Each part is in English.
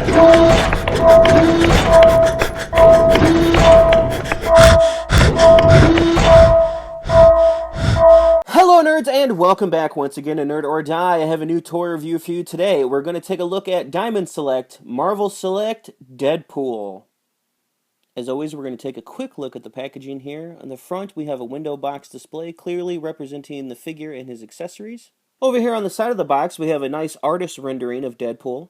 Hello nerds and welcome back once again to Nerd or Die. I have a new toy review for you today. We're going to take a look at Diamond Select, Marvel Select, Deadpool. As always, we're going to take a quick look at the packaging here. On the front, we have a window box display clearly representing the figure and his accessories. Over here on the side of the box, we have a nice artist rendering of Deadpool.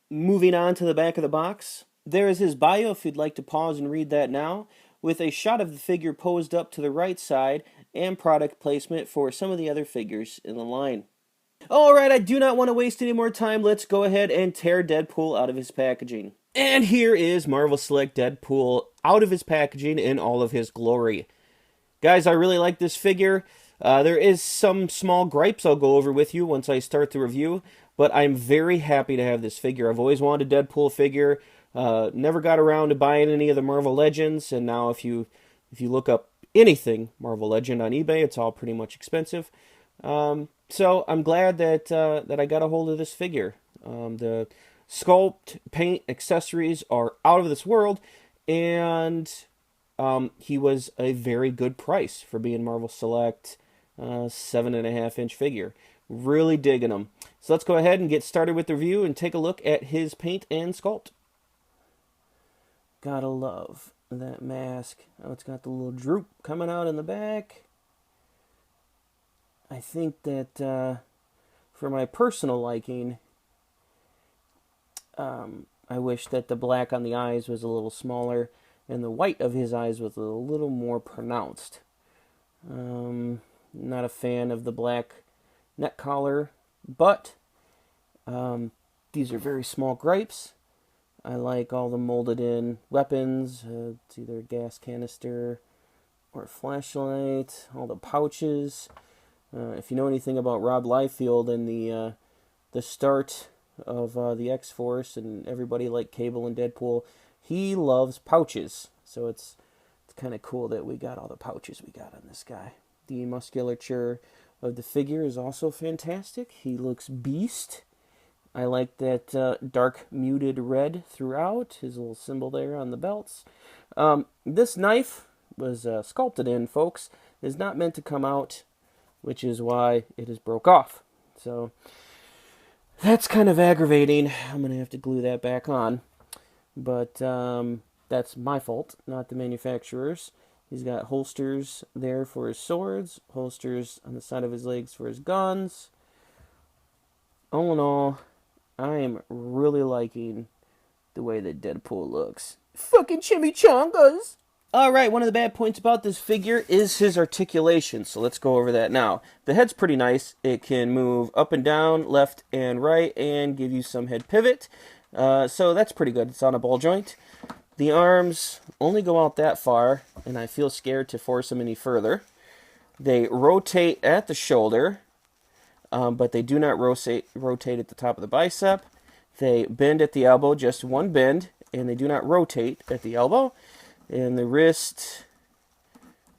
Moving on to the back of the box, there is his bio if you'd like to pause and read that now, with a shot of the figure posed up to the right side and product placement for some of the other figures in the line. Alright, I do not want to waste any more time. Let's go ahead and tear Deadpool out of his packaging. And here is Marvel Select Deadpool out of his packaging in all of his glory. Guys, I really like this figure. There is some small gripes I'll go over with you once I start the review, but I'm very happy to have this figure. I've always wanted a Deadpool figure. Never got around to buying any of the Marvel Legends, and now if you look up anything Marvel Legend on eBay, it's all pretty much expensive. So I'm glad that I got a hold of this figure. The sculpt, paint, accessories are out of this world, and he was a very good price for being Marvel Select 7.5-inch figure. Really digging him. So let's go ahead and get started with the review and take a look at his paint and sculpt. Gotta love that mask. Oh, it's got the little droop coming out in the back. I think that for my personal liking, I wish that the black on the eyes was a little smaller and the white of his eyes was a little more pronounced. Not a fan of the black neck collar, but these are very small gripes. I like all the molded in weapons. It's either a gas canister or a flashlight. All the pouches. If you know anything about Rob Liefeld and the start of the X-Force and everybody like Cable and Deadpool, he loves pouches. So it's kind of cool that we got all the pouches we got on this guy. The musculature of the figure is also fantastic. He looks beast. I like that dark muted red throughout, his little symbol there on the belts. This knife was sculpted in, folks. It is not meant to come out, which is why it is broke off. So that's kind of aggravating. I'm going to have to glue that back on. But that's my fault, not the manufacturer's. He's got holsters there for his swords, holsters on the side of his legs for his guns. All in all, I am really liking the way that Deadpool looks. Fucking chimichangas! Alright, one of the bad points about this figure is his articulation, so let's go over that now. The head's pretty nice. It can move up and down, left and right, and give you some head pivot. So that's pretty good. It's on a ball joint. The arms only go out that far, and I feel scared to force them any further. They rotate at the shoulder, but they do not rotate at the top of the bicep. They bend at the elbow, just one bend, and they do not rotate at the elbow. And the wrist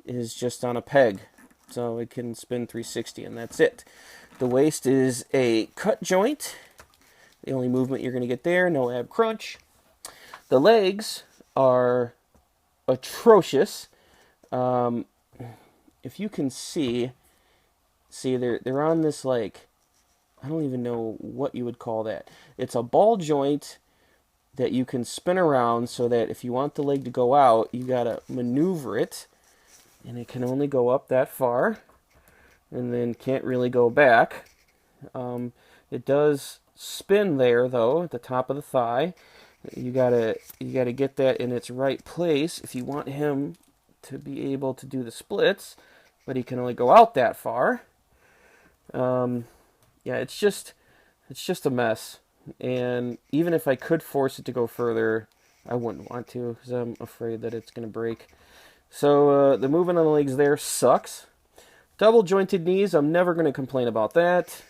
is just on a peg, so it can spin 360, and that's it. The waist is a cut joint. The only movement you're going to get there, no ab crunch. The legs are atrocious. If you can see they're on this, like, I don't even know what you would call that. It's a ball joint that you can spin around so that if you want the leg to go out, you gotta maneuver it, and it can only go up that far, and then can't really go back. It does spin there though at the top of the thigh. You gotta get that in its right place if you want him to be able to do the splits, but he can only go out that far. Yeah, it's just a mess. And even if I could force it to go further, I wouldn't want to because I'm afraid that it's going to break. So the movement on the legs there sucks. Double jointed knees, I'm never going to complain about that.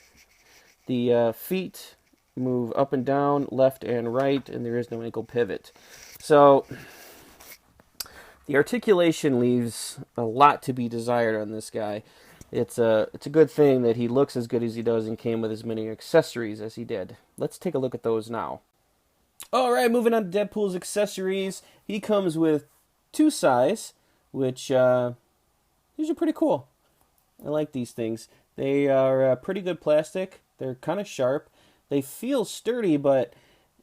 The feet move up and down, left and right, and there is no ankle pivot. So the articulation leaves a lot to be desired on this guy. It's a good thing that he looks as good as he does and came with as many accessories as he did. Let's take a look at those now. All right, moving on to Deadpool's accessories. He comes with two sais, which these are pretty cool. I like these things. They are pretty good plastic. They're kind of sharp. They feel sturdy, but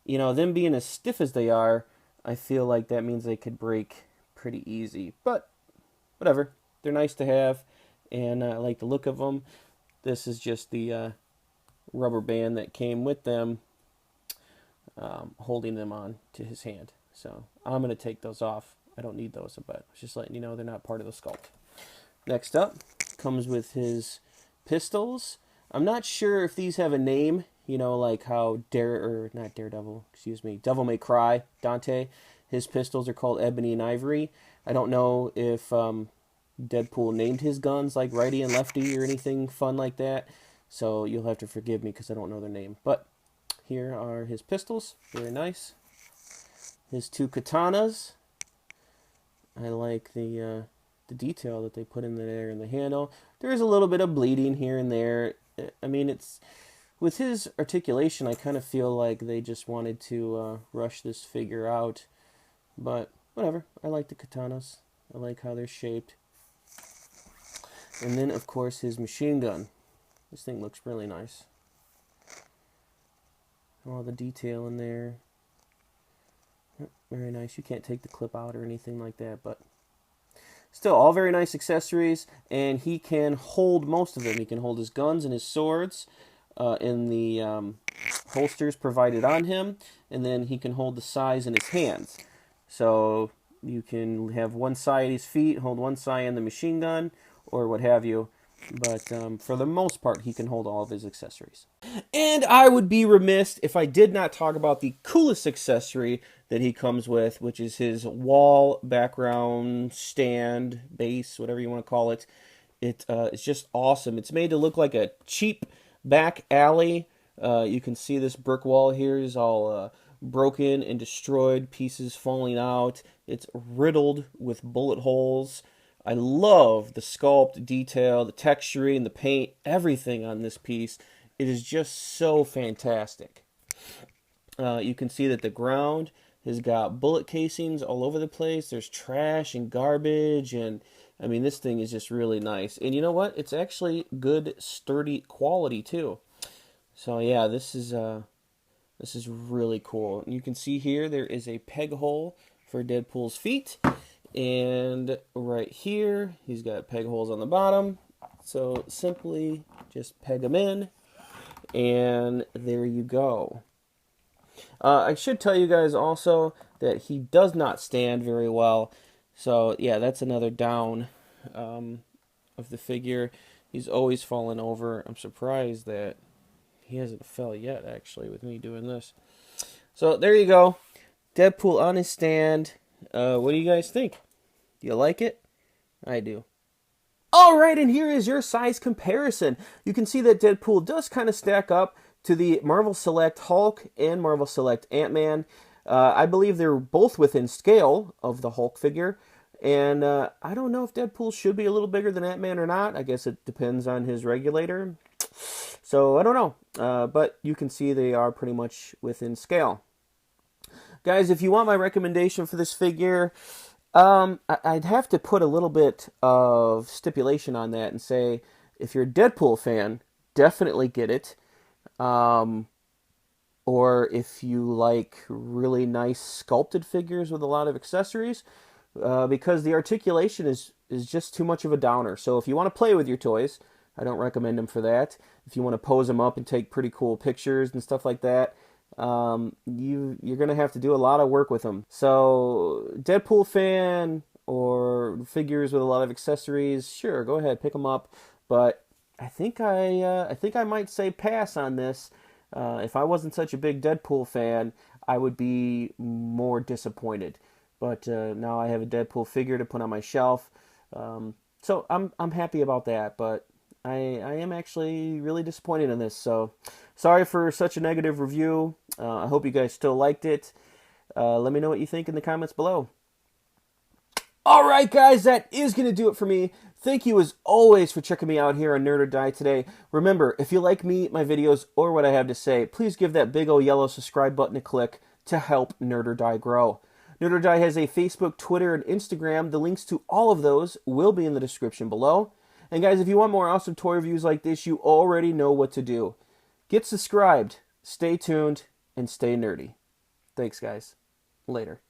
you know, them being as stiff as they are, I feel like that means they could break pretty easy. But whatever. They're nice to have, and I like the look of them. This is just the rubber band that came with them, holding them on to his hand. So I'm going to take those off. I don't need those, but just letting you know they're not part of the sculpt. Next up comes with his pistols. I'm not sure if these have a name, you know, like how Devil May Cry, Dante, his pistols are called Ebony and Ivory. I don't know if Deadpool named his guns like righty and lefty or anything fun like that, so you'll have to forgive me because I don't know their name. But here are his pistols, very nice. His two katanas. I like the detail that they put in there in the handle. There is a little bit of bleeding here and there. I mean, it's with his articulation, I kind of feel like they just wanted to rush this figure out. But whatever. I like the katanas. I like how they're shaped. And then, of course, his machine gun. This thing looks really nice. All the detail in there. Yep, very nice. You can't take the clip out or anything like that, but still, all very nice accessories, and he can hold most of them. He can hold his guns and his swords in the holsters provided on him, and then he can hold the sais in his hands. So you can have one sai at his feet, hold one sai in the machine gun, or what have you. But for the most part, he can hold all of his accessories. And I would be remiss if I did not talk about the coolest accessory that he comes with, which is his wall background stand, base, whatever you want to call it. It's just awesome. It's made to look like a cheap back alley. You can see this brick wall here is all broken and destroyed, pieces falling out. It's riddled with bullet holes. I love the sculpt, detail, the texturing, the paint, everything on this piece. It is just so fantastic. You can see that the ground has got bullet casings all over the place. There's trash and garbage, and I mean, this thing is just really nice. And you know what? It's actually good, sturdy quality too. So yeah, this is really cool. And you can see here there is a peg hole for Deadpool's feet. And right here, he's got peg holes on the bottom. So simply just peg them in. And there you go. I should tell you guys also that he does not stand very well. So yeah, that's another down of the figure. He's always falling over. I'm surprised that he hasn't fell yet, actually, with me doing this. So there you go. Deadpool on his stand. What do you guys think? Do you like it? I do. Alright, and here is your size comparison. You can see that Deadpool does kind of stack up to the Marvel Select Hulk and Marvel Select Ant-Man. I believe they're both within scale of the Hulk figure. And I don't know if Deadpool should be a little bigger than Ant-Man or not. I guess it depends on his regulator. So I don't know. But you can see they are pretty much within scale. Guys, if you want my recommendation for this figure, I'd have to put a little bit of stipulation on that and say, if you're a Deadpool fan, definitely get it. Or if you like really nice sculpted figures with a lot of accessories, because the articulation is just too much of a downer. So if you want to play with your toys, I don't recommend them for that. If you want to pose them up and take pretty cool pictures and stuff like that, you're going to have to do a lot of work with them. So Deadpool fan or figures with a lot of accessories, sure, go ahead, pick them up. But I think I might say pass on this. If I wasn't such a big Deadpool fan, I would be more disappointed. But now I have a Deadpool figure to put on my shelf, so I'm happy about that. But I am actually really disappointed in this. So sorry for such a negative review. I hope you guys still liked it. Let me know what you think in the comments below. Alright guys, that is going to do it for me. Thank you as always for checking me out here on Nerd or Die today. Remember, if you like me, my videos, or what I have to say, please give that big old yellow subscribe button a click. to help Nerd or Die grow. Nerd or Die has a Facebook, Twitter, and Instagram. The links to all of those will be in the description below. And guys, if you want more awesome toy reviews like this, you already know what to do. Get subscribed, stay tuned, and stay nerdy. Thanks, guys. Later.